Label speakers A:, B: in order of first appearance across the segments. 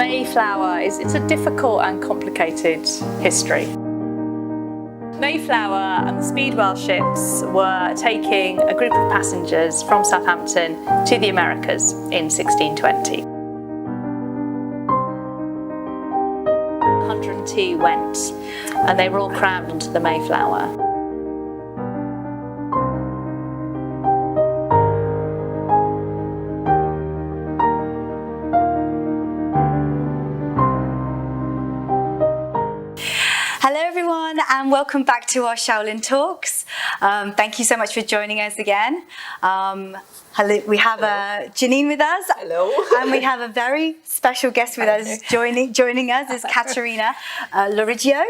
A: Mayflower it's a difficult and complicated history. Mayflower and the Speedwell ships were taking a group of passengers from Southampton to the Americas in 1620. 102 went, and they were all crammed onto the Mayflower.
B: Hello everyone, and welcome back to our Shaolin Talks. Thank you so much for joining us again. Hello, we have Janine with us.
C: Hello.
B: And we have a very special guest with us joining us is Caterina Loriggio.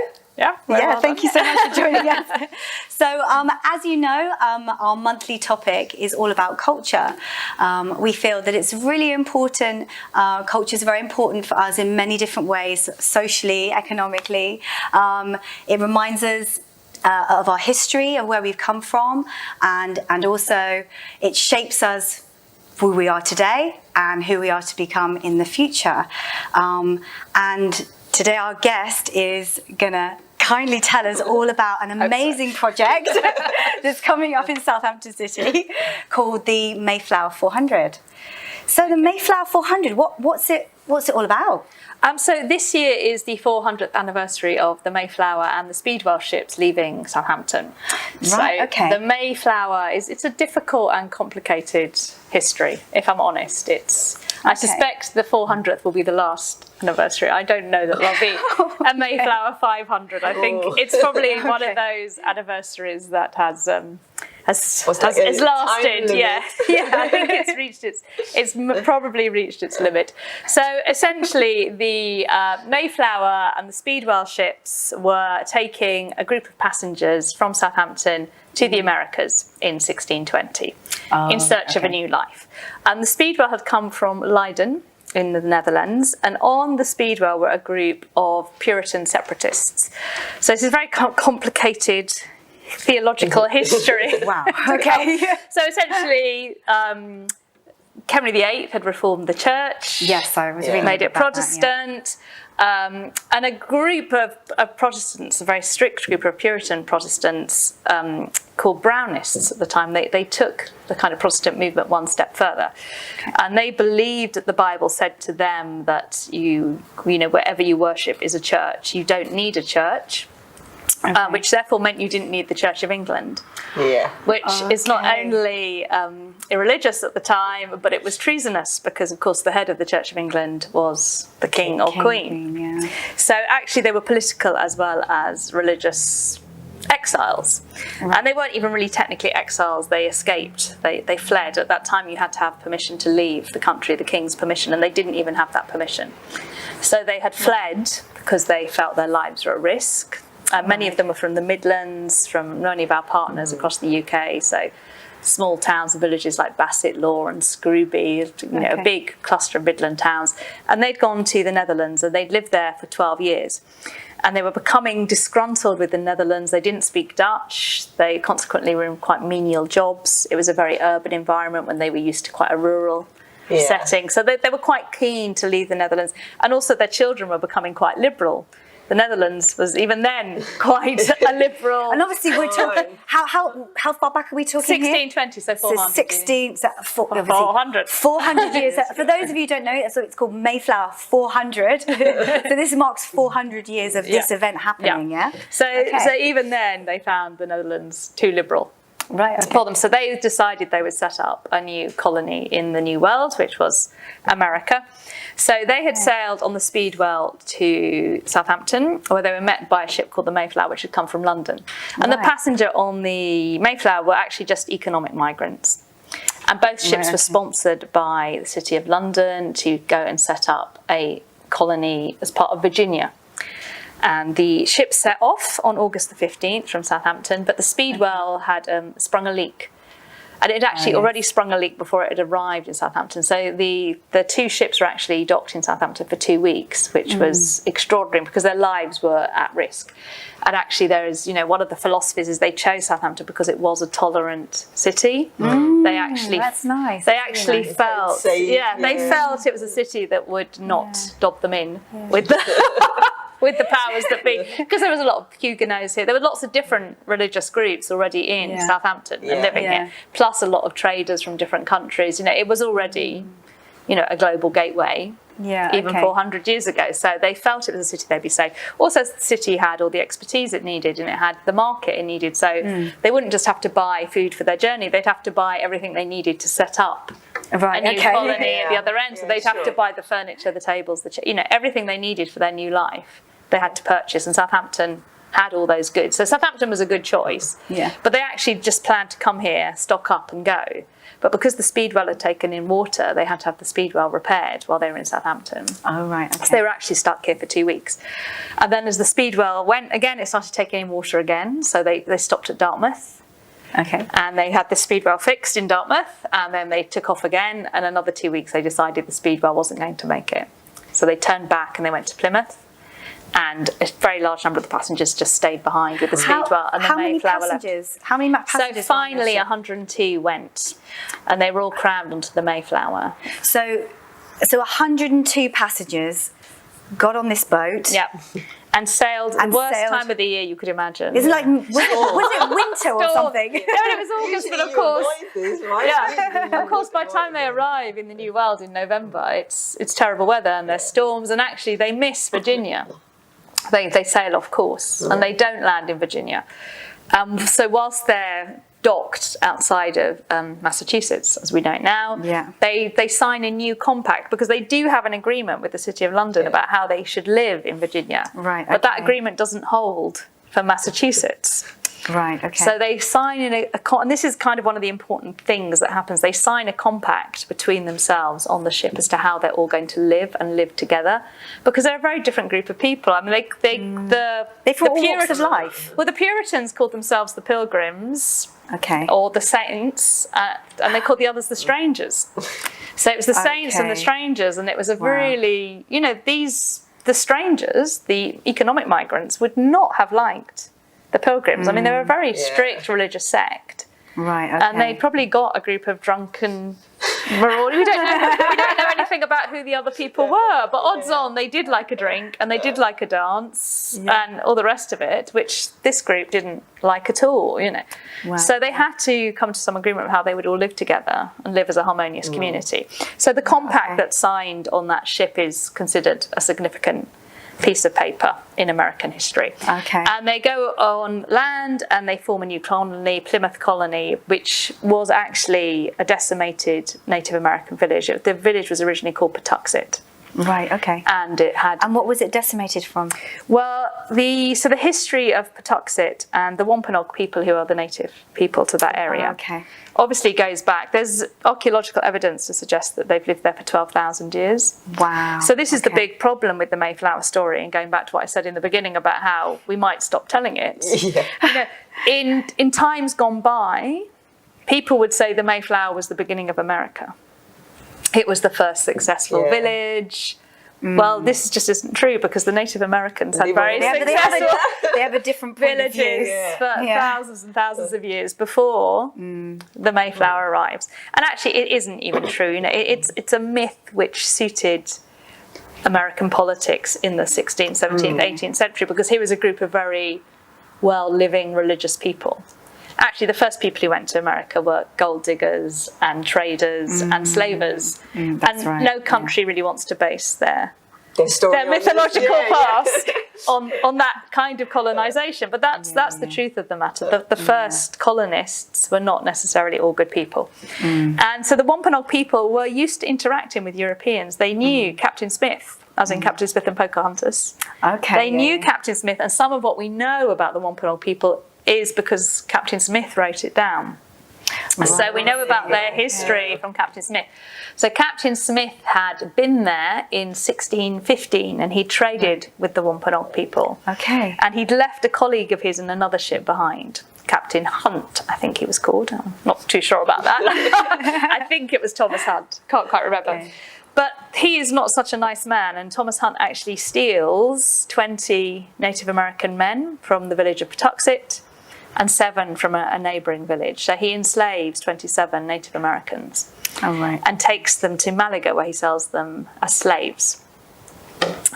B: Thank you so much for joining us. So, as you know, our monthly topic is all about culture. We feel that it's really important. Culture is very important for us in many different ways, socially, economically. It reminds us of our history, of where we've come from, and also it shapes us who we are today and who we are to become in the future. And today our guest is gonna kindly tell us all about an amazing project that's coming up in Southampton City called the Mayflower 400. So the Mayflower 400, what's it all about?
A: So this year is the 400th anniversary of the Mayflower and the Speedwell ships leaving Southampton.
B: Right, okay.
A: The Mayflower it's a difficult and complicated history, if I'm honest. I suspect the 400th will be the last anniversary. I don't know that there'll be a Mayflower 500. I think it's probably one of those anniversaries that has lasted. Yeah, I think it's probably reached its limit. So essentially, the Mayflower and the Speedwell ships were taking a group of passengers from Southampton to the Americas in 1620 in search of a new life. And the Speedwell had come from Leiden in the Netherlands, and on the Speedwell were a group of Puritan Separatists. So this is a very complicated theological history.
B: Wow. Okay.
A: So essentially, Henry VIII had reformed the church.
B: Yes, I was reading
A: made it
B: about
A: Protestant. And a group of Protestants, a very strict group of Puritan Protestants called Brownists at the time, they took the kind of Protestant movement one step further. Okay. And they believed that the Bible said to them that you know, wherever you worship is a church. You don't need a church. Okay. Which therefore meant you didn't need the Church of England, which is not only irreligious at the time, but it was treasonous because, of course, the head of the Church of England was the king or queen. Yeah. So actually they were political as well as religious exiles. Right. And they weren't even really technically exiles. They escaped. They fled. At that time you had to have permission to leave the country, the king's permission, and they didn't even have that permission. So they had fled because they felt their lives were at risk. Many of them were from the Midlands, from many of our partners across the UK, so small towns and villages like Bassetlaw and Scrooby, a big cluster of Midland towns. And they'd gone to the Netherlands and they'd lived there for 12 years. And they were becoming disgruntled with the Netherlands. They didn't speak Dutch. They consequently were in quite menial jobs. It was a very urban environment when they were used to quite a rural setting. So they were quite keen to leave the Netherlands. And also their children were becoming quite liberal. The Netherlands was even then quite a liberal.
B: And obviously we're talking, how far back are we talking
A: 1620, so 400.
B: So 400 years. For those of you who don't know, so it's called Mayflower 400. So this marks 400 years of this event happening,
A: So even then they found the Netherlands too liberal.
B: Right,
A: for them. So they decided they would set up a new colony in the New World, which was America. So they had sailed on the Speedwell to Southampton, where they were met by a ship called the Mayflower, which had come from London. And the passenger on the Mayflower were actually just economic migrants. And both ships were sponsored by the City of London to go and set up a colony as part of Virginia. And the ship set off on August the 15th from Southampton, but the Speedwell had sprung a leak. And it had actually already sprung a leak before it had arrived in Southampton. So the two ships were actually docked in Southampton for 2 weeks, which was extraordinary because their lives were at risk. And actually there is, one of the philosophies is they chose Southampton because it was a tolerant city. They actually,
B: that's nice.
A: They actually felt, they felt it was a city that would not dob them in with the with the powers that be, because there was a lot of Huguenots here. There were lots of different religious groups already in Southampton and living here, plus a lot of traders from different countries. It was already, a global gateway. Even 400 years ago. So they felt it was a city they'd be safe. Also, the city had all the expertise it needed, and it had the market it needed. So they wouldn't just have to buy food for their journey, they'd have to buy everything they needed to set up a new colony at the other end. So they'd have to buy the furniture, the tables, everything they needed for their new life, they had to purchase. And Southampton had all those goods. So Southampton was a good choice. But they actually just planned to come here, stock up and go. But because the Speedwell had taken in water, they had to have the Speedwell repaired while they were in Southampton.
B: Oh, right. Okay.
A: So they were actually stuck here for 2 weeks. And then as the Speedwell went again, it started taking in water again. So they stopped at Dartmouth.
B: Okay.
A: And they had the Speedwell fixed in Dartmouth. And then they took off again. And another 2 weeks, they decided the Speedwell wasn't going to make it. So they turned back and they went to Plymouth. And a very large number of the passengers just stayed behind with the Speedwell and the Mayflower left.
B: How many passengers?
A: So finally 102 went, and they were all crammed onto the Mayflower.
B: So 102 passengers got on this boat.
A: And sailed the worst time of the year you could imagine.
B: Is it like, was it winter or something?
A: No, it was August, but of course, of course, by the time they arrive in the New World in November, it's terrible weather and there's storms, and actually they miss Virginia. They sail off course and they don't land in Virginia. So whilst they're docked outside of Massachusetts, as we know it now, they sign a new compact because they do have an agreement with the City of London about how they should live in Virginia.
B: Right.
A: But that agreement doesn't hold for Massachusetts.
B: Right, okay.
A: So they sign in and this is kind of one of the important things that happens. They sign a compact between themselves on the ship as to how they're all going to live and live together, because they're a very different group of people. I mean,
B: they're from all walks of life.
A: Well, the Puritans called themselves the Pilgrims,
B: okay,
A: or the Saints, and they called the others the Strangers. So it was the Saints and the Strangers, and it was a really, the strangers, the economic migrants, would not have liked the Pilgrims. I mean, they were a very strict religious sect.
B: Right, okay.
A: And they'd probably got a group of drunken marauders. We don't know anything about who the other people were, but odds on they did like a drink and they did like a dance and all the rest of it, which this group didn't like at all, Wow. So they had to come to some agreement of how they would all live together and live as a harmonious community. So the compact that's signed on that ship is considered a significant piece of paper in American history.
B: Okay.
A: And they go on land and they form a new colony, Plymouth Colony, which was actually a decimated Native American village. The village was originally called Patuxet.
B: Right, okay.
A: And it had...
B: And what was it decimated from?
A: Well, the history of Patuxet and the Wampanaog people, who are the native people to that area, obviously goes back. There's archaeological evidence to suggest that they've lived there for 12,000 years.
B: Wow.
A: So this is the big problem with the Mayflower story, and going back to what I said in the beginning about how we might stop telling it. In times gone by, people would say the Mayflower was the beginning of America. It was the first successful village. Well, this just isn't true, because the Native Americans had very successful
B: they have a different
A: villages for thousands and thousands of years before the Mayflower arrives. And actually, it isn't even true. It's a myth which suited American politics in the 16th, 17th, 18th century, because here was a group of very well-living religious people. Actually, the first people who went to America were gold diggers and traders and slavers. No country really wants to base their mythological past on that kind of colonisation. But that's the truth of the matter. The first colonists were not necessarily all good people. And so the Wampanoag people were used to interacting with Europeans. They knew Captain Smith, as in Captain Smith and Pocahontas. They knew Captain Smith, and some of what we know about the Wampanoag people is because Captain Smith wrote it down. So we know about their history from Captain Smith. So Captain Smith had been there in 1615 and he traded with the Wampanoag people. And he'd left a colleague of his in another ship behind. Captain Hunt, I think he was called. I'm not too sure about that. I think it was Thomas Hunt. Can't quite remember. Okay. But he is not such a nice man, and Thomas Hunt actually steals 20 Native American men from the village of Patuxet and 7 from a neighbouring village. So he enslaves 27 Native Americans and takes them to Malaga, where he sells them as slaves.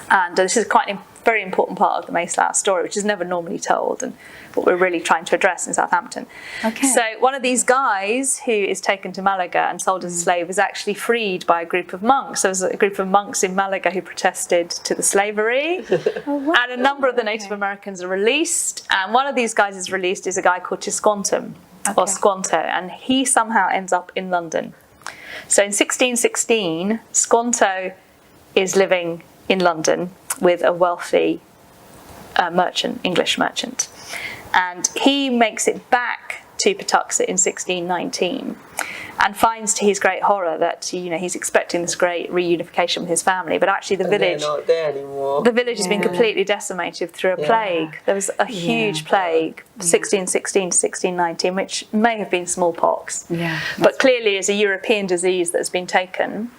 A: And this is quite a very important part of the Mayflower story, which is never normally told, and what we're really trying to address in Southampton. Okay. So one of these guys who is taken to Malaga and sold as a slave is actually freed by a group of monks. There was a group of monks in Malaga who protested to the slavery, and a number of the Native Americans are released, and one of these guys is released is a guy called Tisquantum, or Squanto, and he somehow ends up in London. So in 1616, Squanto is living in London with a wealthy merchant, English merchant. And he makes it back to Patuxet in 1619 and finds to his great horror that, you know, he's expecting this great reunification with his family, but actually the village,
C: they're not there anymore.
A: The village has been completely decimated through a plague. There was a huge plague, 1616 to 1619, which may have been smallpox, but clearly is a European disease that's been taken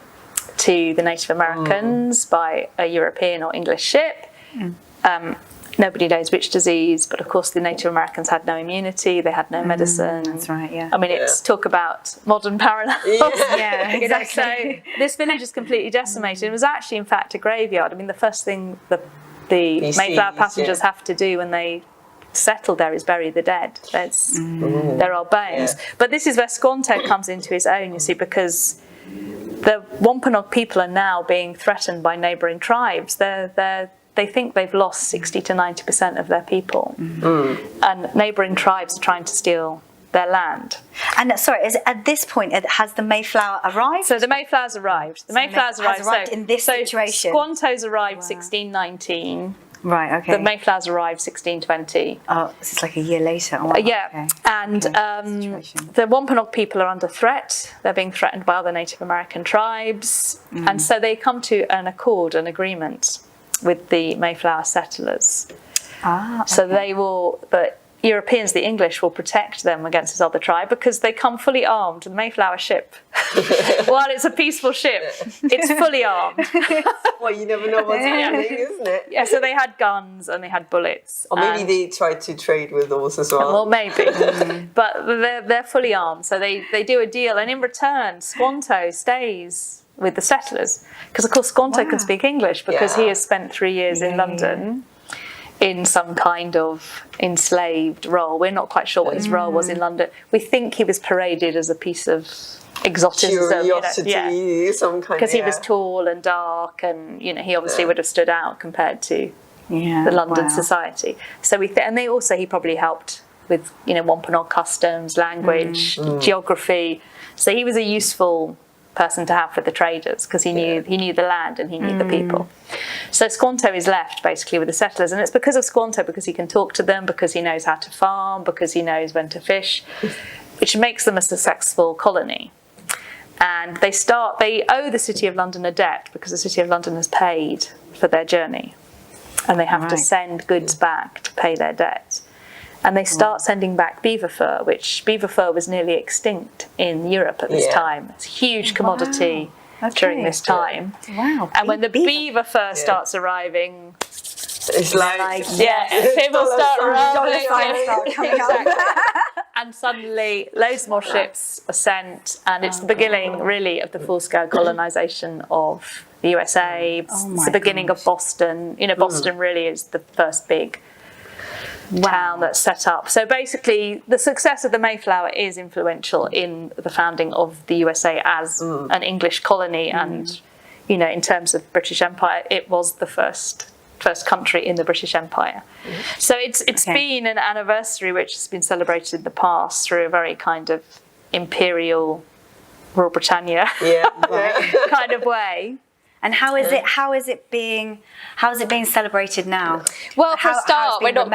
A: to the Native Americans by a European or English ship. Nobody knows which disease, but of course the Native Americans had no immunity, they had no medicine.
B: That's right, yeah.
A: I mean, it's talk about modern parallels.
B: Yeah, exactly.
A: So this village is completely decimated. It was actually, in fact, a graveyard. I mean, the first thing the Mayflower passengers have to do when they settle there is bury the dead. There are bones. But this is where Squanto comes into his own, you see, because the Wampanaog people are now being threatened by neighbouring tribes. They think they've lost 60 to 90% of their people, and neighbouring tribes are trying to steal their land.
B: And sorry, at this point, has the Mayflower arrived?
A: So the Mayflower's arrived. The Mayflower's arrived
B: in this situation.
A: Squanto's arrived 1619.
B: Right, okay.
A: The Mayflower's arrived 1620.
B: Oh, this is like a year later. Oh,
A: yeah, and the Wampanoag people are under threat. They're being threatened by other Native American tribes, and so they come to an agreement with the Mayflower settlers. So the Europeans, the English, will protect them against this other tribe because they come fully armed. The Mayflower ship, while it's a peaceful ship, it's fully armed.
C: Well, you never know what's happening, isn't it?
A: Yeah, so they had guns and they had bullets.
C: Or maybe they tried to trade with us as well.
A: Well, maybe. But they're fully armed, so they do a deal, and in return, Squanto stays with the settlers, because of course Squanto can speak English because he has spent 3 years in London in some kind of enslaved role. We're not quite sure what his role was in London. We think he was paraded as a piece of exoticism,
C: curiosity, some kind,
A: because he was tall and dark, and he obviously would have stood out compared to the London society. So he probably helped with Wampanoag customs, language, geography. So he was a useful person to have for the traders because he knew the land and he knew the people. So Squanto is left basically with the settlers, and it's because of Squanto, because he can talk to them, because he knows how to farm, because he knows when to fish, which makes them a successful colony. And they owe the City of London a debt because the City of London has paid for their journey, and they have to send goods back to pay their debt. And they start sending back beaver fur, which beaver fur was nearly extinct in Europe at this time. It's a huge commodity during this time.
B: Wow.
A: And when the beaver fur starts arriving,
C: it's like
A: people start
B: rolling.
A: Exactly. And suddenly loads more ships are sent, and it's the beginning really of the full-scale colonisation of the USA. It's the beginning of Boston. Boston really is the first big town that's set up. So basically the success of the Mayflower is influential in the founding of the USA as an English colony, and in terms of British Empire, it was the first country in the British Empire. So it's been an anniversary which has been celebrated in the past through a very kind of imperial Royal Britannia kind of way.
B: And how is it being celebrated now?
A: Well, for a start, we're not.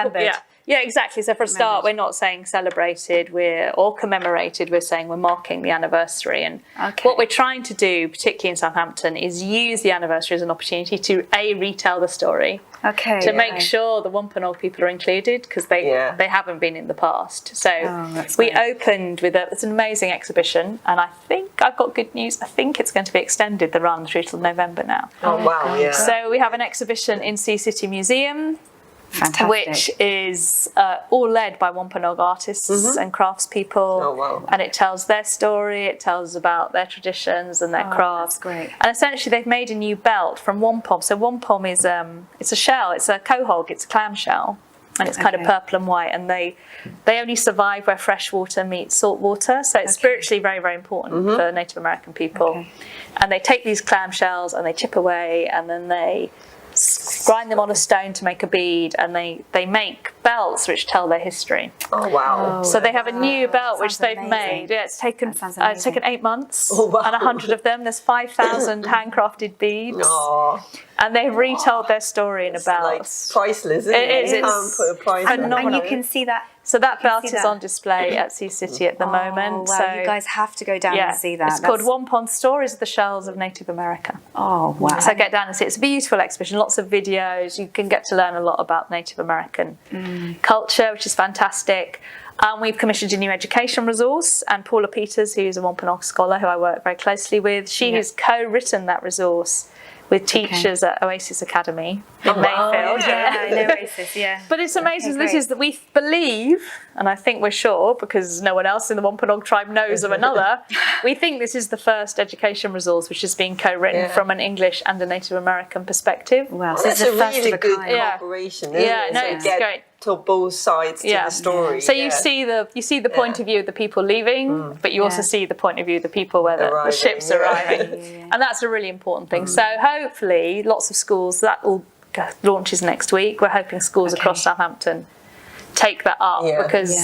A: Yeah, exactly. So for a start, we're not saying celebrated or commemorated. We're saying we're marking the anniversary. And what we're trying to do, particularly in Southampton, is use the anniversary as an opportunity to retell the story. To make sure the Wampanaog people are included, because they haven't been in the past. So we opened with it's an amazing exhibition, and I think I've got good news. I think it's going to be extended, the run, through till November now.
C: Oh wow! Yeah.
A: So we have an exhibition in Sea City Museum.
B: Fantastic.
A: Which is all led by Wampanoag artists and craftspeople.
C: Oh, wow.
A: And it tells their story, it tells about their traditions and their crafts.
B: That's great.
A: And essentially they've made a new belt from wampum. So wampum is it's a shell, it's a quahog, it's a clam shell. And it's kind of purple and white, and they only survive where fresh water meets salt water. So it's spiritually very, very important for Native American people. And they take these clam shells and they chip away, and then they grind them on a stone to make a bead, and they make belts which tell their history.
C: Oh wow!
A: So they have a new belt which they've made. Yeah, it's taken 8 months and 100 of them. There's 5,000 handcrafted beads, and they've retold their story in a belt.
C: Like priceless, isn't it?
A: It
C: can't put a price on it.
B: And you can see that.
A: So that belt is on display at Sea City at the moment.
B: Wow,
A: so
B: you guys have to go down and see that.
A: It's called Wampon Stories of the Shells of Native America.
B: Oh, wow.
A: So get down and see it. It's a beautiful exhibition, lots of videos. You can get to learn a lot about Native American culture, which is fantastic. We've commissioned a new education resource, and Paula Peters, who's a Wampanoag scholar who I work very closely with, she has co-written that resource with teachers at Oasis Academy in Mayfield.
B: I know Oasis,
A: But it's amazing. This is that we believe, and I think we're sure, because no one else in the Wampanoag tribe knows of another, we think this is the first education resource which has been co-written from an English and a Native American perspective.
B: Wow,
C: so it's a really good cooperation, isn't it?
A: No, it's great.
C: To both sides to the story.
A: So you see the point of view of the people leaving, but you also see the point of view of the people where the ship's arriving. And that's a really important thing. So hopefully lots of schools, that will launches next week. We're hoping schools across Southampton take that up because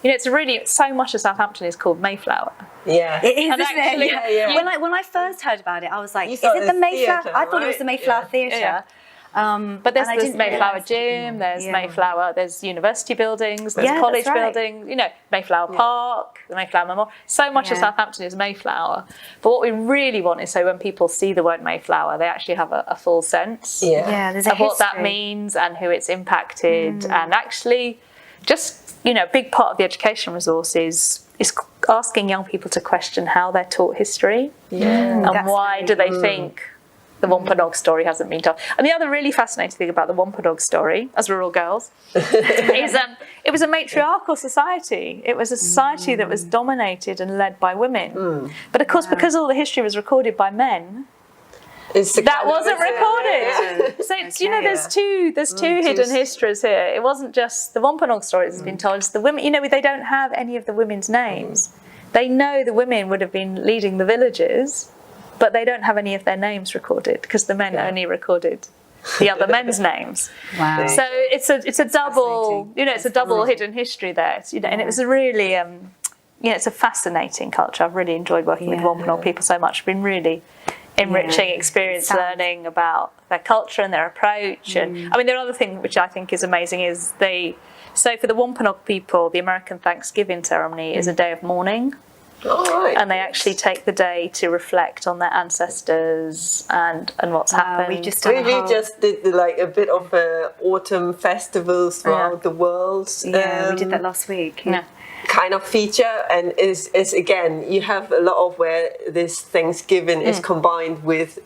A: you know, it's really so much of Southampton is called Mayflower.
B: Yeah, it is,
A: and
B: isn't
A: actually,
B: it? When I first heard about it, I was like, is it the Mayflower?
C: Theatre,
B: I thought it was the Mayflower Theatre.
A: But there's Mayflower Gym, there's Mayflower, there's university buildings, there's college buildings, you know, Mayflower Park, the Mayflower Memorial. So much of Southampton is Mayflower. But what we really want is so when people see the word Mayflower, they actually have a full sense
B: there's
A: of what that means and who it's impacted. And actually, just, you know, a big part of the education resource is asking young people to question how they're taught history and why do they think the Wampanoag story hasn't been told. And the other really fascinating thing about the Wampanoag story, as we're all girls, is it was a matriarchal society. It was a society that was dominated and led by women. But of course, because all the history was recorded by men, that wasn't recorded. So it's, you know, there's two hidden histories here. It wasn't just the Wampanoag story that's been told. It's the women. You know, they don't have any of the women's names. They know the women would have been leading the villages, but they don't have any of their names recorded because the men only recorded the other men's names.
B: Wow!
A: So it's a double, you know, it's a double hidden history there. It's, you know, and it was a really, it's a fascinating culture. I've really enjoyed working with Wampanoag people so much. It's been really enriching experience learning about their culture and their approach. And I mean, the other thing which I think is amazing is so for the Wampanoag people, the American Thanksgiving ceremony is a day of mourning. And they actually take the day to reflect on their ancestors and what's happened.
C: We just did like a bit of autumn festivals throughout the world.
B: Yeah, we did that last week.
C: Kind of feature, and is again, you have a lot of where this Thanksgiving is combined with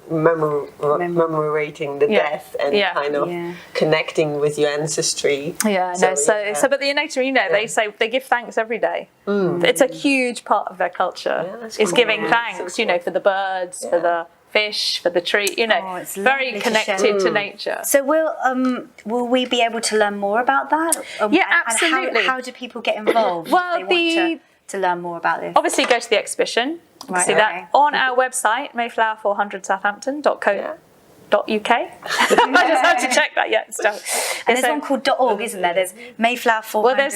C: commemorating the death and kind of connecting with your ancestry.
A: So but the Native, you know, they say they give thanks every day. It's a huge part of their culture. It's giving thanks, you know, for the birds, for the fish, for the tree, you know, it's very connected to nature.
B: So will we be able to learn more about that?
A: Absolutely.
B: And how do people get involved?
A: Well,
B: if they want to learn more about this?
A: Obviously, go to the exhibition. See that on our website, mayflower400southampton.co.uk. I just have to check that
B: And there's one called .org, isn't there? There's Mayflower 400.
A: Well,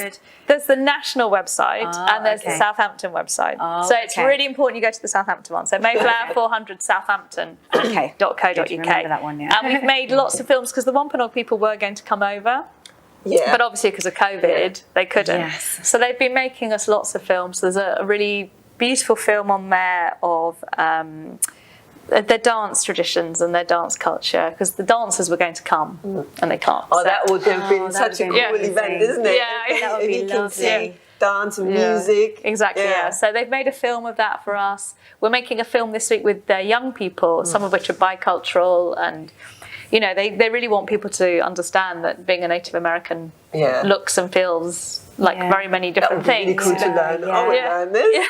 A: there's the national website and there's the Southampton website. So it's really important you go to the Southampton one. So Mayflower 400 Southampton.co.uk.
B: Remember that one,
A: And we've made lots of films because the Wampanoag people were going to come over.
C: Yeah.
A: But obviously because of COVID, they couldn't.
B: Yes.
A: So they've been making us lots of films. There's a really beautiful film on there of their dance traditions and their dance culture, because the dancers were going to come and they can't.
C: Oh, that would have been such a cool event, isn't it?
A: Yeah,
B: that would be lovely.
C: Dance and music.
A: Exactly, yeah. So they've made a film of that for us. We're making a film this week with their young people, some of which are bicultural, and you know, they really want people to understand that being a Native American looks and feels like very many different things.
C: Really cool to learn. I would learn this.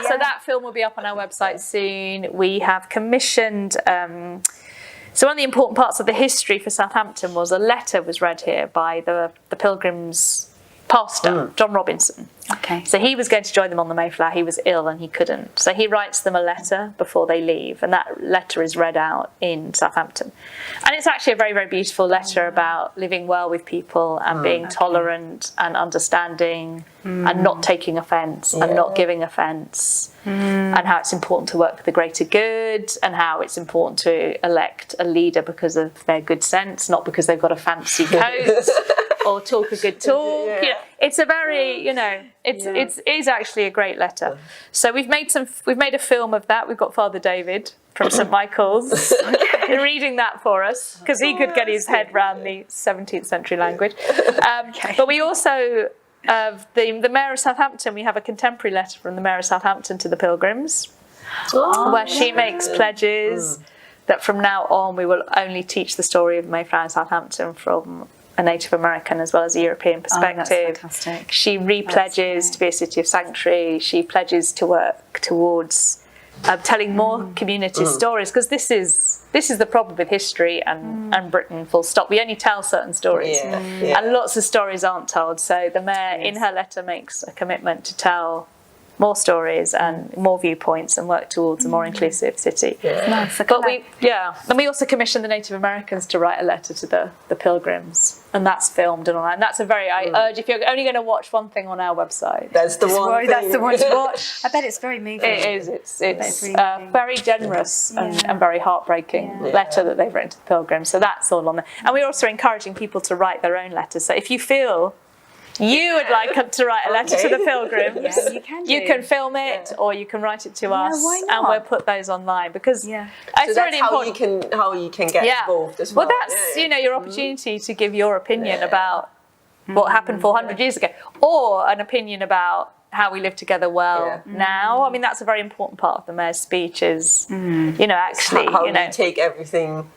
A: So that film will be up on our website soon. We have commissioned. So one of the important parts of the history for Southampton was a letter was read here by the Pilgrims' pastor, John Robinson.
B: Okay.
A: So he was going to join them on the Mayflower. He was ill and he couldn't. So he writes them a letter before they leave, and that letter is read out in Southampton. And it's actually a very, very beautiful letter about living well with people and being tolerant and understanding and not taking offence and not giving offence, and how it's important to work for the greater good, and how it's important to elect a leader because of their good sense, not because they've got a fancy coat. Or talk a good talk. You know, it's a very, you know, it is actually a great letter. So we've made a film of that. We've got Father David from St Michael's reading that for us, because he could get his head around the 17th century language. But we also, the Mayor of Southampton, we have a contemporary letter from the Mayor of Southampton to the Pilgrims, where she makes pledges that from now on we will only teach the story of Mayflower and Southampton from a Native American as well as a European perspective.
B: That's fantastic.
A: She repledges to be a city of sanctuary. She pledges to work towards telling more community stories, because this is the problem with history and Britain, full stop. We only tell certain stories, and lots of stories aren't told. So the mayor in her letter makes a commitment to tell more stories and more viewpoints and work towards a more inclusive city.
B: Nice.
A: But and we also commissioned the Native Americans to write a letter to the Pilgrims, and that's filmed and all that. And that's a very, I urge, if you're only going to watch one thing on our website,
C: that's the one.
B: That's the one to watch. I bet it's very moving.
A: It is. It's a very generous and very heartbreaking letter that they've written to the Pilgrims. So that's all on there. And we're also encouraging people to write their own letters. So if you feel you would like to write a letter to the Pilgrims, you can film it or you can write it to us, and we'll put those online, because it's really important.
C: How you can get involved as well.
A: Well, that's your opportunity to give your opinion about what happened 400 years ago, or an opinion about how we live together well now. I mean, that's a very important part of the mayor's speech. Is actually
C: how you take everything.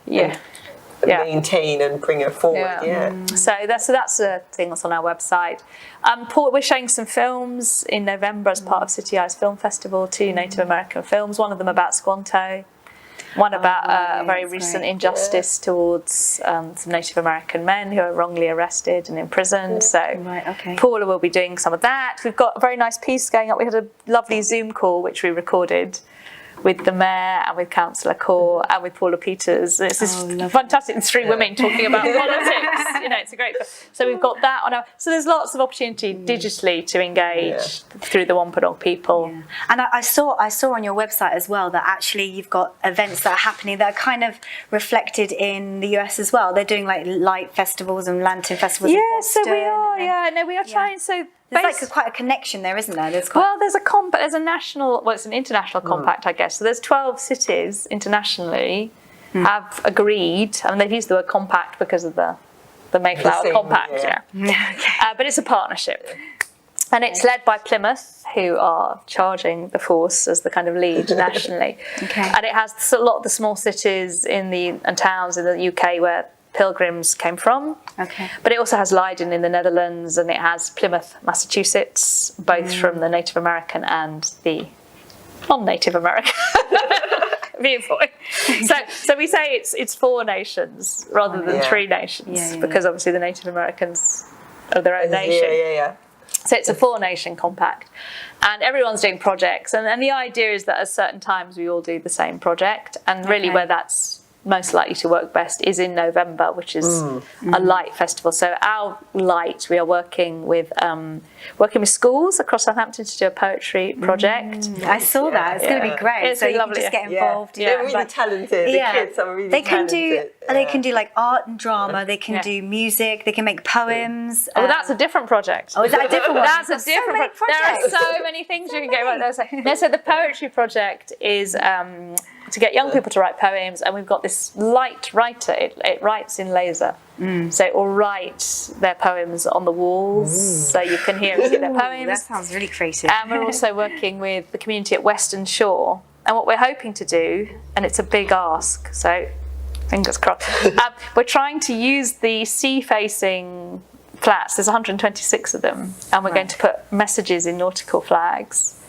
C: Maintain and bring it forward.
A: So that's a thing that's on our website. We're showing some films in November as part of City Eyes Film Festival, 2 Native American films, one of them about Squanto, one about a very recent injustice towards some Native American men who are wrongly arrested and imprisoned. Paula will be doing some of that. We've got a very nice piece going up. We had a lovely Zoom call which we recorded with the mayor and with Councillor Core and with Paula Peters. It's this fantastic, 3 women talking about politics. It's a great. So we've got that on our. So there's lots of opportunity digitally to engage through the Wampanaog people.
B: And I saw on your website as well that actually you've got events that are happening that are kind of reflected in the US as well. They're doing like light festivals and lantern festivals.
A: Yeah, so we are. We are trying. So
B: there's quite a connection there, isn't there? There's
A: a national, it's an international compact, I guess. So there's 12 cities internationally have agreed, and they've used the word compact because of the Mayflower Compact, but it's a partnership. And it's led by Plymouth, who are charging the force as the kind of lead nationally. And it has a lot of the small cities and towns in the UK where Pilgrims came from, but it also has Leiden in the Netherlands, and it has Plymouth, Massachusetts, both from the Native American and the non-Native American viewpoint. So we say it's 4 nations rather than 3 nations, because obviously the Native Americans are their own nation. So it's a 4-nation compact, and everyone's doing projects, and the idea is that at certain times we all do the same project, and really where that's most likely to work best is in November, which is a light festival. So our light, we are working with schools across Southampton to do a poetry project.
B: I saw that. It's going to be great.
A: It's
B: so you
A: lovely.
B: can just get involved.
C: They're really talented. The kids are really talented.
B: They can do like art and drama. They can do music. They can make poems.
A: Oh, that's a different project.
B: Oh, is that a different one?
A: That's a different project. There are so many things you can get right there. No, so the poetry project is to get young people to write poems, and we've got this light writer. It writes in laser, so it will write their poems on the walls, so you can hear and see their poems.
B: That sounds really creative.
A: And we're also working with the community at Western Shore, and what we're hoping to do, and it's a big ask, so fingers crossed, we're trying to use the sea-facing flats. There's 126 of them, and we're going to put messages in nautical flags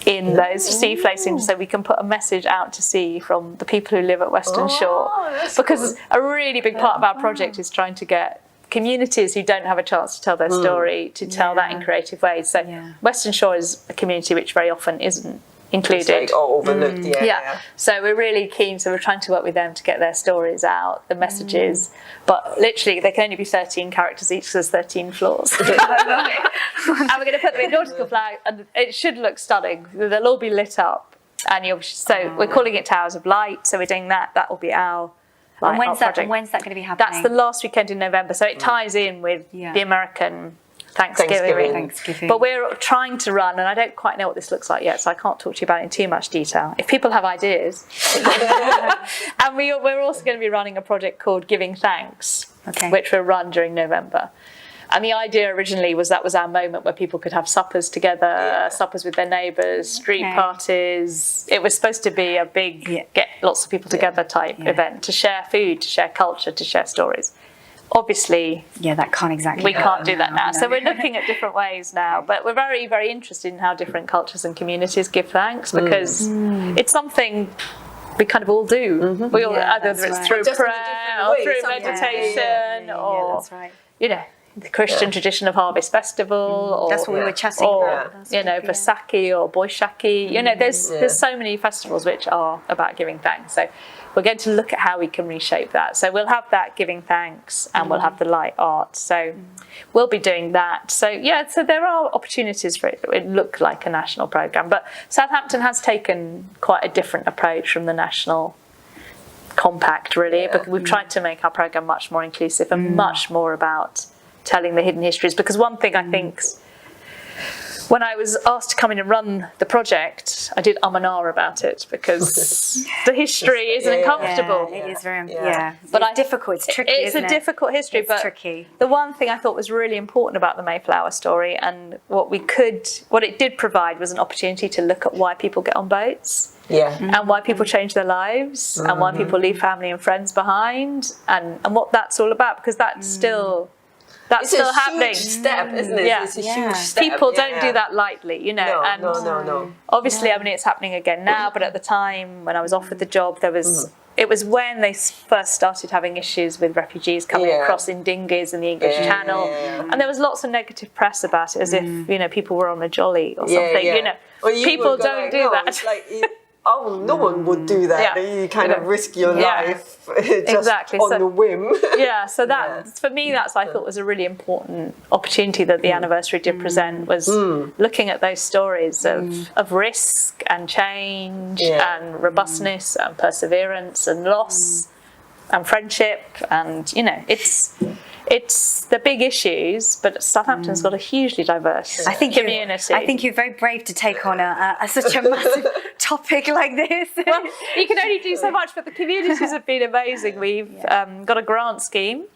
A: in those sea facing, so we can put a message out to sea from the people who live at Western Shore, because a really big part of our project is trying to get communities who don't have a chance to tell their story to tell that in creative ways. So Western Shore is a community which very often isn't included.
C: It's like, overlooked.
A: So we're really keen, so we're trying to work with them to get their stories out, the messages, but literally they can only be 13 characters each, so there's 13 floors. And we're going to put them in nautical flag, and it should look stunning. They'll all be lit up, and we're calling it Towers of Light, so we're doing that. That will be our
B: and when's that going to be happening?
A: That's the last weekend in November, so it ties in with the American Thanksgiving. But we're trying to run, and I don't quite know what this looks like yet, so I can't talk to you about it in too much detail. If people have ideas. And we're also going to be running a project called Giving Thanks, which will run during November. And the idea originally was that was our moment where people could have suppers together, suppers with their neighbours, street parties. It was supposed to be a big, get lots of people together type event, to share food, to share culture, to share stories. Obviously,
B: that can't exactly.
A: We can't do that now. So we're looking at different ways now, but we're very, very interested in how different cultures and communities give thanks, because it's something we kind of all do. We all, whether it's through prayer or through meditation, or the Christian tradition of Harvest Festival, or
B: that's what we were chatting about.
A: Vaisakhi or Boishakhi. There's so many festivals which are about giving thanks. So we're going to look at how we can reshape that. So we'll have that giving thanks, and we'll have the light art. So we'll be doing that. So so there are opportunities for it. It look like a national programme, but Southampton has taken quite a different approach from the national compact, really. But we've tried to make our programme much more inclusive and much more about telling the hidden histories. Because one thing I think, when I was asked to come in and run the project, I did and ah about it, because the history isn't uncomfortable.
B: It is very,
A: but
B: it's difficult. It's tricky.
A: It's a difficult history, but
B: tricky.
A: The one thing I thought was really important about the Mayflower story, and what it did provide, was an opportunity to look at why people get on boats. And why people change their lives, and why people leave family and friends behind, and what that's all about, because that's still happening.
C: Huge step, isn't it? It's a huge step.
A: People don't do that lightly,
C: No.
A: Obviously, I mean, it's happening again now, but at the time when I was offered the job, it was when they first started having issues with refugees coming across in dinghies in the English Channel, and there was lots of negative press about it, as if people were on a jolly or something. People don't do that.
C: No one would do that. You kind of risk your life just on the whim.
A: So that, for me, I thought was a really important opportunity that the anniversary did present, was looking at those stories of risk and change and robustness and perseverance and loss and friendship, and it's the big issues, but Southampton's got a hugely diverse community.
B: I think you're very brave to take on such a massive topic like this.
A: Well, you can only do so much, but the communities have been amazing. We've got a grant scheme.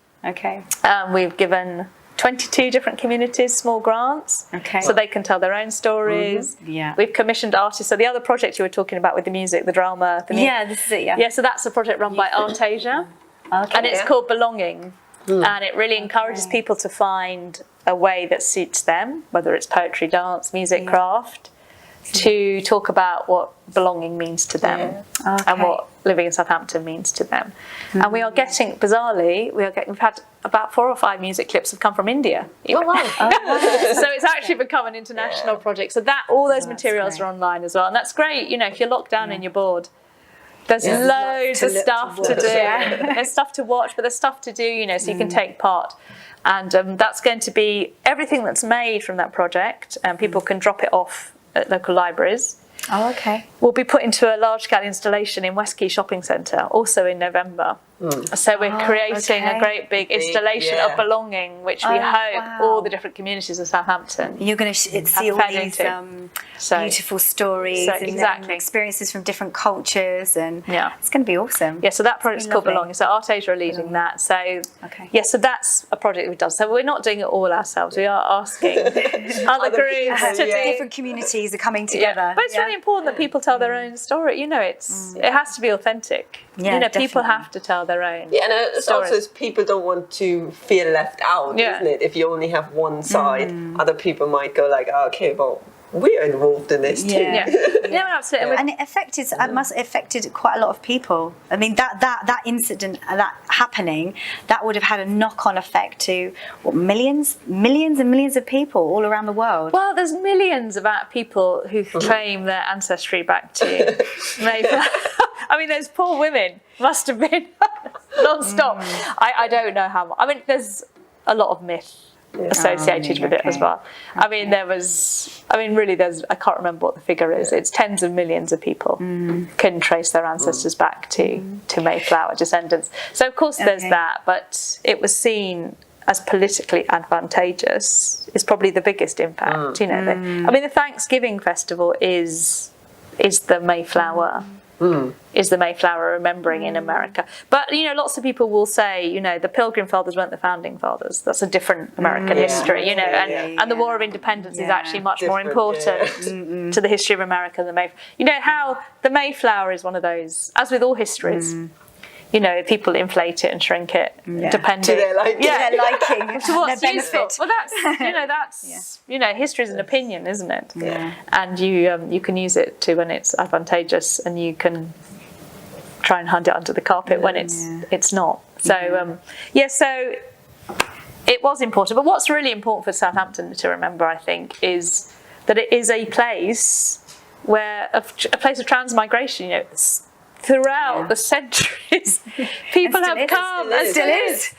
A: We've given 22 different communities small grants, so they can tell their own stories. We've commissioned artists. So the other project you were talking about with the music, the drama.
B: This is it.
A: So that's a project run by Artasia, and it's called Belonging. And it really encourages people to find a way that suits them, whether it's poetry, dance, music, craft, to talk about what belonging means to them and what living in Southampton means to them. And we are getting, bizarrely, we've had about 4 or 5 music clips have come from India. So it's actually become an international project. So all those materials are online as well. And that's great. If you're locked down and you're bored, There's loads of stuff to do.
B: Yeah.
A: There's stuff to watch, but there's stuff to do, you know, so you can take part. And that's going to be everything that's made from that project, and people can drop it off at local libraries.
B: Oh, okay.
A: Will be put into a large-scale installation in West Quay shopping centre, also in November. So we're creating a great big installation of belonging, which we hope all the different communities of Southampton.
B: You're going to see all these beautiful stories and experiences from different cultures, and it's going to be awesome.
A: Yeah, so that project's called Belonging. So Art Asia are leading that. So so that's a project we've done. So we're not doing it all ourselves. We are asking other groups to do.
B: Different communities are coming together.
A: But it's really important that people tell their own story. You know, it has to be authentic.
B: Yeah,
A: you know,
B: definitely.
A: people have to tell their own.
C: Yeah, and it's also people don't want to feel left out, isn't it? If you only have one side, other people might go like, oh, okay, well, we're involved in this too.
A: Yeah, absolutely.
B: And it must have affected quite a lot of people. I mean, that incident, that happening, that would have had a knock-on effect to millions and millions of people all around the world.
A: Well, there's millions of people who claim their ancestry back to Mayflower. I mean, those poor women must have been non-stop. I don't know how much. I mean, there's a lot of myth associated with it as well. I mean, really, I can't remember what the figure is. It's tens of millions of people can trace their ancestors back to Mayflower descendants. So, of course, there's that, but it was seen as politically advantageous. Is probably the biggest impact. You know, I mean, the Thanksgiving festival is the Mayflower. Is the Mayflower remembering in America. But, you know, lots of people will say, you know, the Pilgrim Fathers weren't the founding fathers. That's a different American history, you know, and the War of Independence is actually much more important to the history of America than the Mayflower. You know, how the Mayflower is one of those, as with all histories, you know, people inflate it and shrink it, depending.
C: To their liking.
B: Their liking.
A: To what's useful. Well, that's, you know, history is an opinion, isn't it?
B: Yeah.
A: And you can use it to when it's advantageous, and you can try and hunt it under the carpet when it's not. So, so it was important. But what's really important for Southampton to remember, I think, is that it is a place where a place of transmigration, you know, throughout the centuries, people have come and
B: still is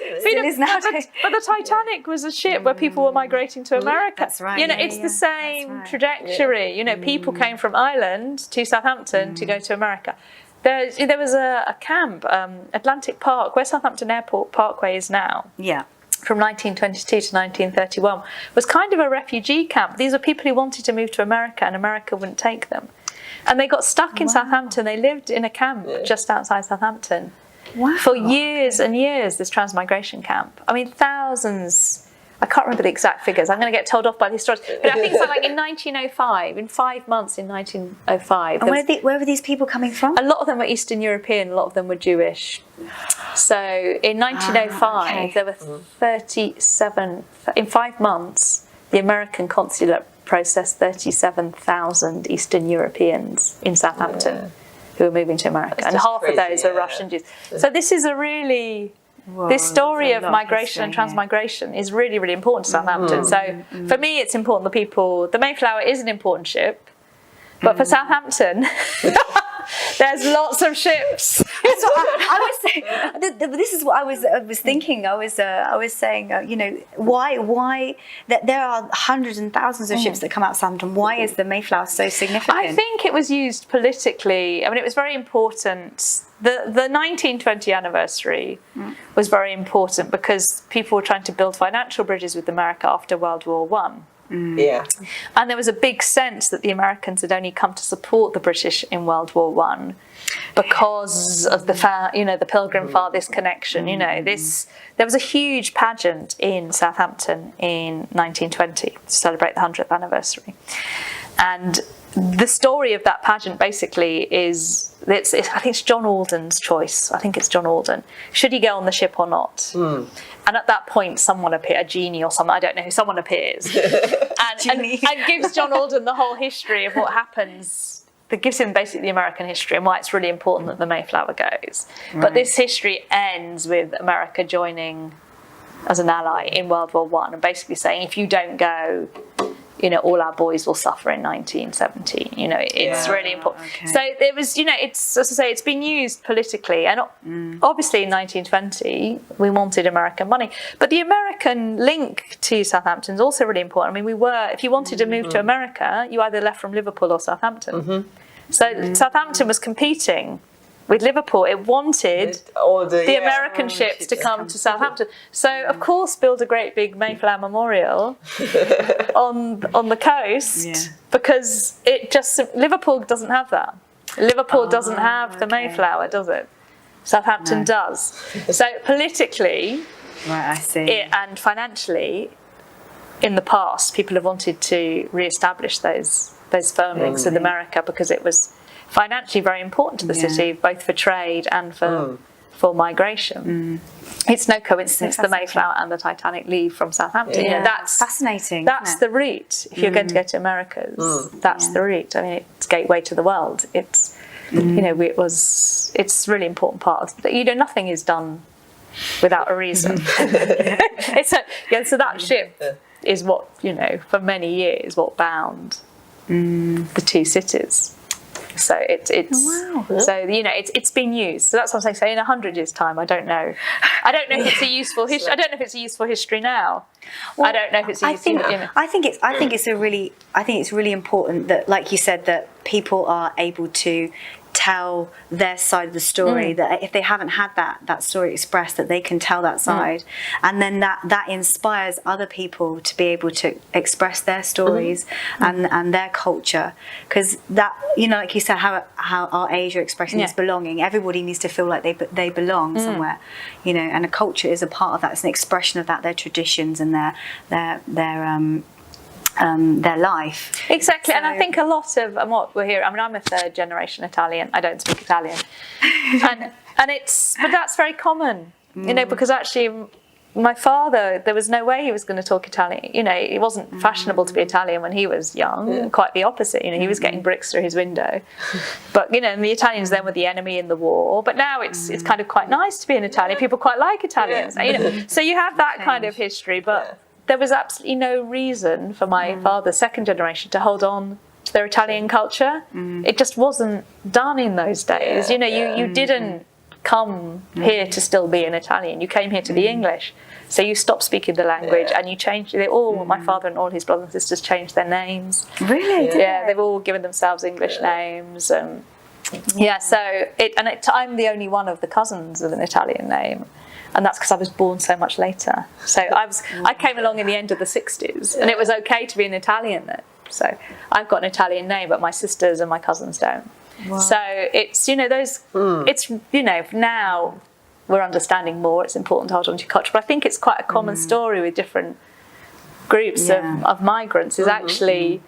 B: nowadays.
A: But the Titanic was a ship where people were migrating to America.
B: That's right.
A: You know, it's the same trajectory. You know, people came from Ireland to Southampton to go to America. There was a camp, Atlantic Park, where Southampton Airport Parkway is now.
B: Yeah.
A: From 1922 to 1931, was kind of a refugee camp. These were people who wanted to move to America, and America wouldn't take them. And they got stuck in Southampton. They lived in a camp just outside Southampton for years and years, this transmigration camp. I mean, thousands. I can't remember the exact figures. I'm going to get told off by the historians. But I think it's like in 1905, in 5 months in 1905.
B: And where were these people coming from?
A: A lot of them were Eastern European, a lot of them were Jewish. So in 1905, there were 37, in 5 months, the American consulate processed 37,000 Eastern Europeans in Southampton who were moving to America. And half of those were Russian Jews. So this is a really... this story of migration and transmigration is really, really important to Southampton. So for me, it's important the Mayflower is an important ship, but for Southampton, there's lots of ships.
B: So I was saying, this is what I was thinking. I was saying, you know, why that there are hundreds and thousands of ships that come out of Southampton. Why is the Mayflower so significant?
A: I think it was used politically. I mean, it was very important. The 1920 anniversary was very important because people were trying to build financial bridges with America after World War I. And there was a big sense that the Americans had only come to support the British in World War I because of the Pilgrim Fathers connection. You know, there was a huge pageant in Southampton in 1920 to celebrate the 100th anniversary, and the story of that pageant basically is, I think it's John Alden's choice. I think it's John Alden. Should he go on the ship or not? And at that point, someone appears, a genie or someone, I don't know who, someone appears and gives John Alden the whole history of what happens. That gives him basically the American history and why it's really important that the Mayflower goes. Right. But this history ends with America joining as an ally in World War I and basically saying, if you don't go, all our boys will suffer in 1917. It's really important.
B: Okay.
A: So it was, it's, as I say, it's been used politically, and obviously in 1920 we wanted American money, but the American link to Southampton is also really important. I mean, if you wanted to move to America, you either left from Liverpool or Southampton. So Southampton was competing with Liverpool. It wanted the American ships to come to Southampton. So, of course, build a great big Mayflower memorial on the coast, because Liverpool doesn't have that. Liverpool doesn't have the Mayflower, does it? Southampton does. So politically,
B: right, I see.
A: And financially, in the past, people have wanted to re-establish those firm links with America, because it was financially very important to the city, both for trade and for migration. It's no coincidence the Mayflower and the Titanic leave from Southampton. That's fascinating. That's the route. If you're going to go to Americas, that's the route. I mean, it's gateway to the world. It's it's really important part of nothing is done without a reason. So that ship is what for many years what bound the two cities. So it's it's been used. So that's what I'm saying. So in 100 years' time, I don't know if it's a useful history. I don't know if it's a useful history now. Well, I don't know if it's a useful.
B: I think it's really important that, like you said, that people are able to tell their side of the story, that if they haven't had that story expressed, that they can tell that side, and then that inspires other people to be able to express their stories and their culture, because that like you said, how our age are expressing this belonging. Everybody needs to feel like they belong somewhere, and a culture is a part of that. It's an expression of that, their traditions and their life.
A: Exactly. And I think a lot of what we're hearing, I mean, I'm a third generation Italian, I don't speak Italian, but that's very common, because actually my father, there was no way he was going to talk Italian. It wasn't fashionable to be Italian when he was young. Quite the opposite. He was getting bricks through his window. But and the Italians then were the enemy in the war. But now it's kind of quite nice to be an Italian. People quite like Italians. So you have that kind of history, but there was absolutely no reason for my father's second generation to hold on to their Italian culture. It just wasn't done in those days. You didn't come here to still be an Italian. You came here to be English. So you stopped speaking the language and you changed. My father and all his brothers and sisters changed their names.
B: Really?
A: Yeah, they've all given themselves English names. I'm the only one of the cousins with an Italian name. And that's because I was born so much later. So I came along in the end of the 60s, and it was okay to be an Italian then. So I've got an Italian name, but my sisters and my cousins don't. Wow. So it's it's now we're understanding more. It's important to hold on to your culture, but I think it's quite a common story with different groups of migrants. Is actually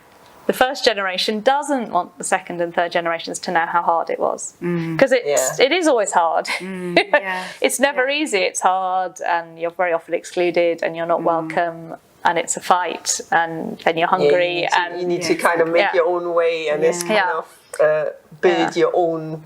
A: the first generation doesn't want the second and third generations to know how hard it was, because it is always hard. It's never easy. It's hard, and you're very often excluded, and you're not welcome, and it's a fight, and then you're hungry,
C: you need to kind of make your own way, and it's kind of build your own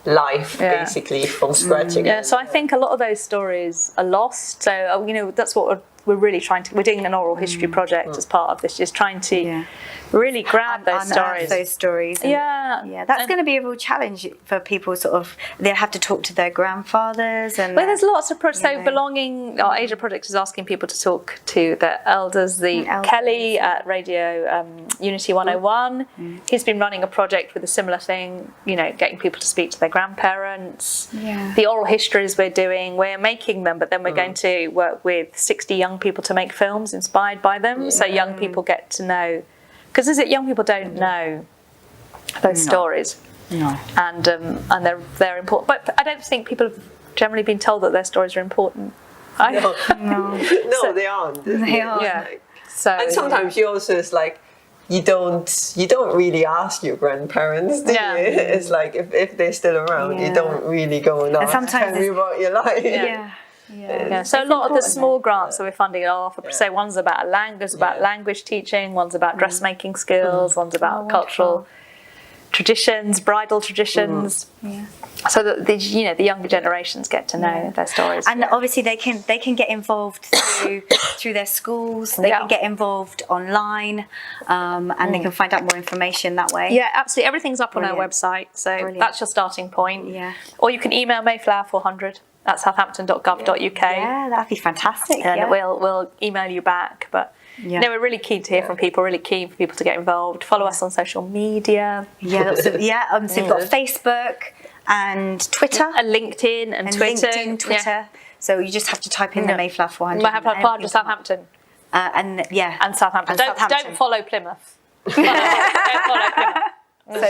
C: life basically from scratch again.
A: So I think a lot of those stories are lost. So that's what we're really trying to. We're doing an oral history project as part of this, just trying to really grab those stories.
B: That's going to be a real challenge for people. Sort of, they have to talk to their grandfathers, and
A: there's lots of projects. So belonging, our Asia project is asking people to talk to their elders. Kelly at Radio Unity 101, he's been running a project with a similar thing. Getting people to speak to their grandparents. The oral histories we're making them, but then we're going to work with 60 young people to make films inspired by them. So young people get to know. Because young people don't know those stories, and they're important. But I don't think people have generally been told that their stories are important.
C: No, they aren't.
B: They aren't.
C: And sometimes you also you don't really ask your grandparents, do you? It's like if they're still around, you don't really go and ask, tell me about your life.
A: So a lot of the small grants that we're funding are for, say, one's about language teaching, one's about dressmaking skills, one's about cultural traditions, bridal traditions. So that the younger generations get to know their stories.
B: And obviously they can get involved through their schools. They can get involved online, and they can find out more information that way.
A: Yeah, absolutely. Everything's up on our website, so that's your starting point.
B: Yeah.
A: Or you can email Mayflower 400 at southampton.gov.uk.
B: Yeah, that'd be fantastic.
A: And we'll email you back. But no, we're really keen to hear from people. Really keen for people to get involved. Follow us on social media.
B: Yeah, so we've got Facebook and Twitter,
A: and LinkedIn and Twitter.
B: Twitter. So you just have to type in the Mayflower 400.
A: Mayflower 400 Southampton.
B: And
A: Southampton. Don't follow Plymouth. Don't follow Plymouth.
B: So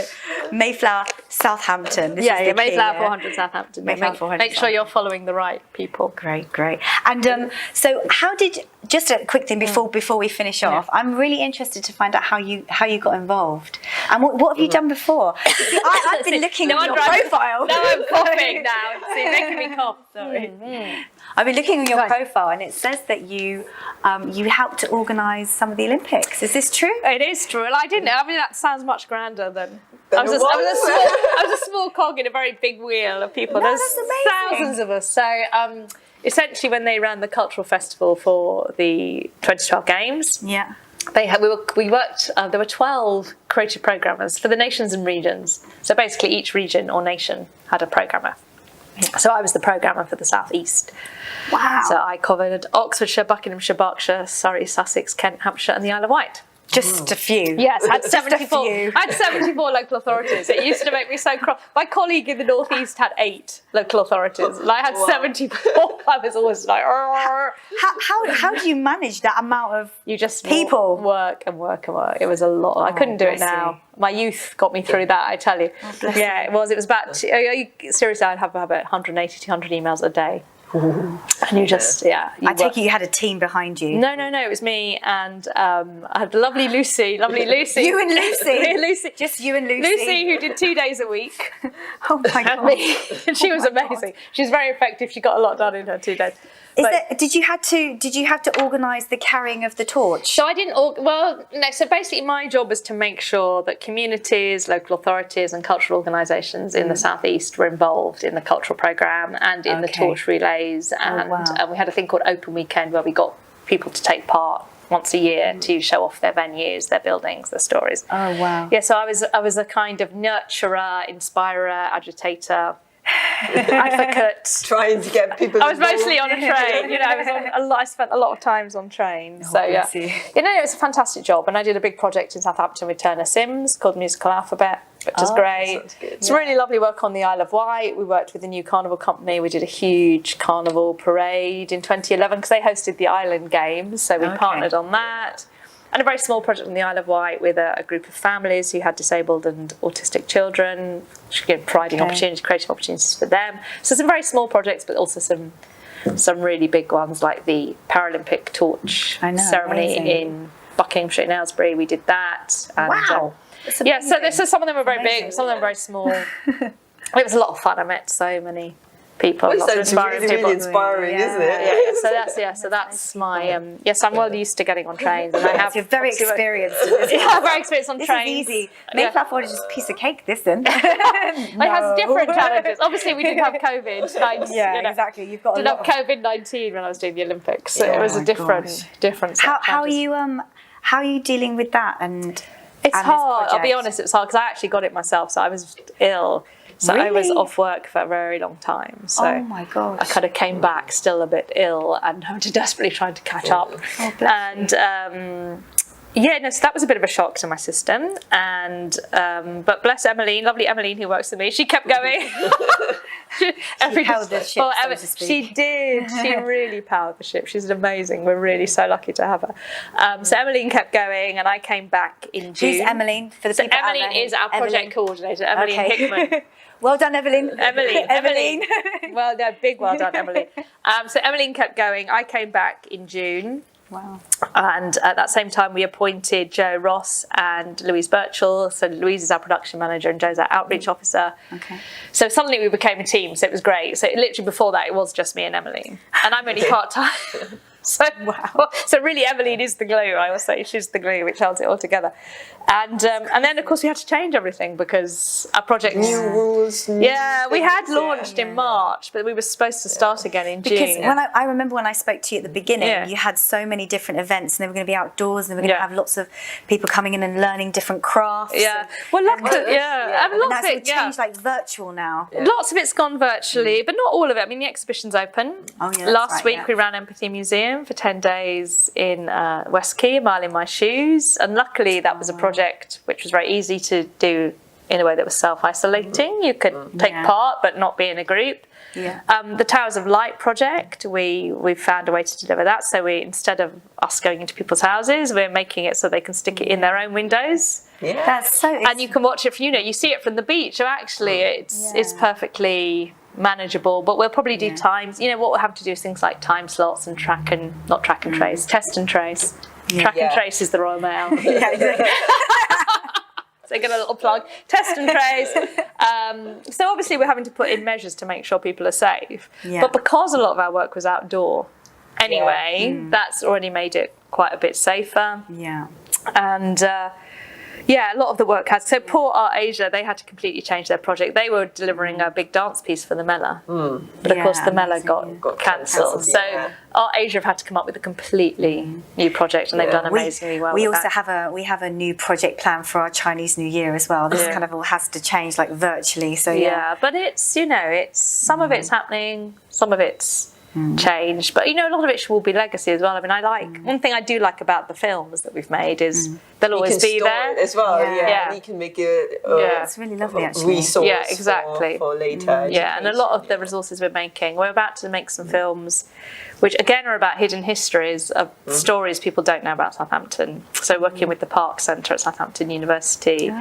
B: Mayflower Southampton.
A: Mayflower 400 Southampton.
B: Mayflower 400
A: Make sure you're following the right people.
B: Great. And so how did, just a quick thing before we finish off, I'm really interested to find out how you got involved. And what have you done before? See, I've been looking at your profile.
A: No, I'm coughing now. See, you're making me cough. Sorry.
B: I've been looking at your profile, and it says that you helped to organise some of the Olympics. Is this true?
A: It is true. Well, I didn't. I mean, that sounds much grander than. I was a small cog in a very big wheel of people.
B: No,
A: There's
B: that's amazing.
A: thousands of us. So essentially, when they ran the cultural festival for the 2012 Games, we worked. There were 12 creative programmers for the nations and regions. So basically, each region or nation had a programmer. So I was the programmer for the South East.
B: Wow.
A: So I covered Oxfordshire, Buckinghamshire, Berkshire, Surrey, Sussex, Kent, Hampshire and the Isle of Wight.
B: Just a few.
A: Yes, I had 74. I had 74 local authorities. It used to make me so cross. My colleague in the North East had 8 local authorities, and I had 74. I was always like,
B: how do you manage that amount of people?
A: Work. It was a lot. I couldn't do it now. My youth got me through that, I tell you. It was about, seriously, I'd have about 180, 200 emails a day. And you just, I
B: take it you had a team behind you.
A: No, it was me and I had lovely Lucy.
B: You and Lucy?
A: Me and Lucy.
B: Just you and Lucy?
A: Lucy, who did 2 days a week.
B: Oh my God.
A: And she was amazing. She was very effective. She got a lot done in her 2 days.
B: Did you have to organise the carrying of the torch?
A: So I didn't. So basically, my job was to make sure that communities, local authorities, and cultural organisations in the South East were involved in the cultural programme and in the torch relays. And we had a thing called Open Weekend where we got people to take part once a year to show off their venues, their buildings, their stories.
B: Oh wow!
A: Yeah, so I was a kind of nurturer, inspirer, agitator. Advocate,
C: trying to get people.
A: I was mostly on a train. I spent a lot of times on trains. So it was a fantastic job, and I did a big project in Southampton with Turner Sims called Musical Alphabet, which is great. It's really lovely work on the Isle of Wight. We worked with the new carnival company. We did a huge carnival parade in 2011 because they hosted the Island Games, so we partnered on that. And a very small project on the Isle of Wight with a group of families who had disabled and autistic children, providing creative opportunities for them. So some very small projects, but also some really big ones like the Paralympic torch ceremony in Buckinghamshire in Aylesbury. We did that. And,
B: wow!
A: So some of them were very big, some of them were very small. It was a lot of fun. I met so many people.
C: Well, it's really inspiring, isn't it?
A: So that's my yes. I'm well used to getting on trains, and I have.
B: You're very experienced.
A: I'm very experienced on trains.
B: This is easy. Mayflower 400 is just a piece of cake. This then.
A: It has different challenges. Obviously, we didn't have COVID.
B: Exactly. You've got.
A: Didn't have COVID-19 when I was doing the Olympics, so it was a different.
B: How are you dealing with that? And
A: it's hard. I'll be honest. It was hard because I actually got it myself. So I was ill. So I was off work for a very long time. So
B: oh my gosh.
A: I kind of came back still a bit ill and desperately trying to catch up. And so that was a bit of a shock to my system. And but bless Emmeline, lovely Emmeline who works with me, she kept going.
B: She held the ship, so to speak.
A: She did. She really powered the ship. She's amazing. We're really so lucky to have her. So Emmeline kept going, and I came back in June.
B: Who's Emmeline? For the people out there?
A: Emmeline is our project coordinator, Emmeline Hickman.
B: Well done, Evelyn.
A: Emmeline. Well done, Emmeline. So Emmeline kept going. I came back in June.
B: Wow.
A: And at that same time, we appointed Joe Ross and Louise Birchall. So Louise is our production manager and Joe's our outreach officer. Okay. So suddenly we became a team. So it was great. So literally before that, it was just me and Emmeline. And I'm only part-time. So really, Emmeline is the glue. I will say she's the glue which holds it all together. And then, of course, we had to change everything because our project...
C: New rules.
A: We had launched in March, but we were supposed to start again in June.
B: Because when I remember when I spoke to you at the beginning, you had so many different events, and they were going to be outdoors, and they were going to have lots of people coming in and learning different crafts.
A: Yeah. Well, luckily,
B: and that's all changed, like virtual now.
A: Lots of it's gone virtually, but not all of it. I mean, the exhibition's open.
B: Oh, yeah,
A: Last week we ran Empathy Museum for 10 days in West Quay, a mile in my shoes, and luckily that was a project which was very easy to do in a way that was self-isolating. You could take part but not be in a group. The Towers of Light project, we found a way to deliver that. So instead of us going into people's houses, we're making it so they can stick it in their own windows.
B: That's so.
A: And you can watch it from, you see it from the beach. So actually, it's perfectly manageable. But we'll probably do times. What we'll have to do is things like time slots and test and trace. Track and trace is the Royal Mail. So get a little plug. Test and trace. So obviously we're having to put in measures to make sure people are safe. But because a lot of our work was outdoor anyway, that's already made it quite a bit safer. And a lot of the work has. So Poor Art Asia, they had to completely change their project. They were delivering a big dance piece for the Mela. But of course the Mela got cancelled. So Art Asia have had to come up with a completely new project, and they've done amazingly well.
B: We also have a new project plan for our Chinese New Year as well. This kind of all has to change like virtually. So
A: but it's it's some of it's happening, some of it's changed, but a lot of it will be legacy as well. I mean, one thing I do like about the films that we've made is they'll always be there
C: as well. And you can make it
B: it's really lovely actually.
C: Resource
A: exactly.
C: for later.
A: And a lot of the resources we're about to make some films which again are about hidden histories of stories people don't know about Southampton. So working with the Park Centre at Southampton University.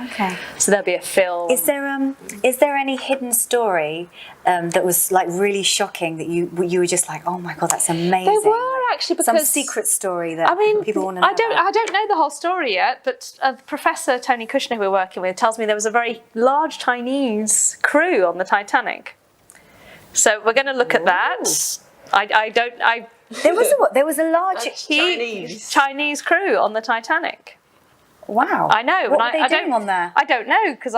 A: So there'll be a film.
B: Is there any hidden story that was like really shocking that you were just like, oh my god, that's amazing?
A: There were actually, because
B: some secret story that people want to know.
A: I don't know the whole story yet, but Professor Tony Kushner, who we're working with, tells me there was a very large Chinese crew on the Titanic. So we're going to look at that.
B: There was a large
A: Chinese crew on the Titanic.
B: Wow.
A: I know.
B: What were they doing on there?
A: I don't know, because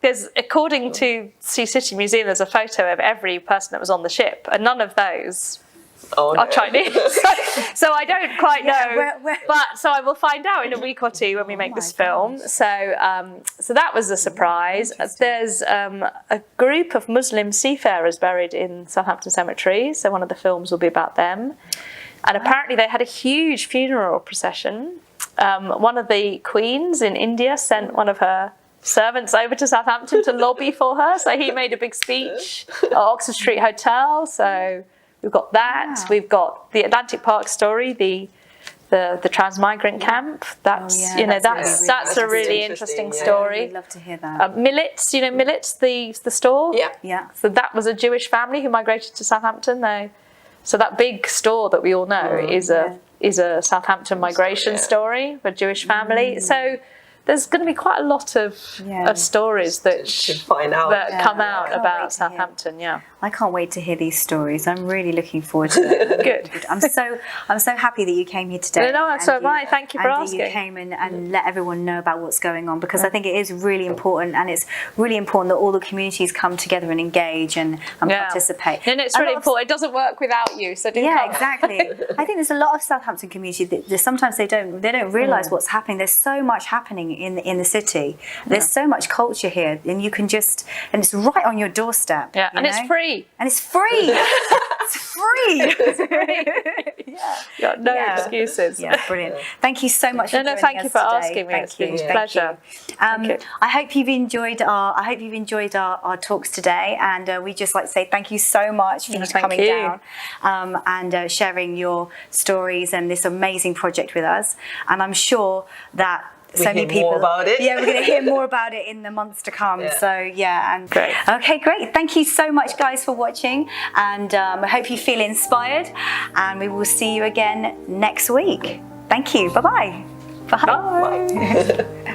A: there's, according to Sea City Museum, there's a photo of every person that was on the ship, and none of those are Chinese. So I don't quite know. But so I will find out in a week or two when we make this film. So that was a surprise. There's a group of Muslim seafarers buried in Southampton Cemetery. So one of the films will be about them. And apparently they had a huge funeral procession. One of the queens in India sent one of her servants over to Southampton to lobby for her. So he made a big speech at Oxford Street Hotel. So we've got that. We've got the Atlantic Park story, the transmigrant camp. That's that's a really interesting story.
B: I'd love to hear that.
A: Millets, Millets, the store.
B: Yeah.
A: So that was a Jewish family who migrated to Southampton. So that big store that we all know is a Southampton migration story for a Jewish family. So there's going to be quite a lot of stories that come out about Southampton.
B: I can't wait to hear these stories. I'm really looking forward to them.
A: Good.
B: I'm so happy that you came here today.
A: No, so am I. Thank you for asking.
B: You came and let everyone know about what's going on, because I think it is really important, and it's really important that all the communities come together and engage and participate.
A: And it's really important. It doesn't work without you. So do come.
B: Exactly. I think there's a lot of Southampton community that sometimes they don't realise what's happening. There's so much happening in the city. There's so much culture here, and you can and it's right on your doorstep.
A: Yeah, and it's free.
B: And it's free. It's free.
A: No excuses.
B: Brilliant. Thank you so much for joining us today.
A: Thank you for asking me. It's been a pleasure.
B: I hope you've enjoyed our talks today, and we just like to say thank you so much for coming down and sharing your stories and this amazing project with us. And I'm sure that so many people
C: more about it.
B: we're going to hear more about it in the months to come. So
A: great.
B: Okay, great. Thank you so much, guys, for watching, and I hope you feel inspired, and we will see you again next week. Thank you. Bye-bye. Bye.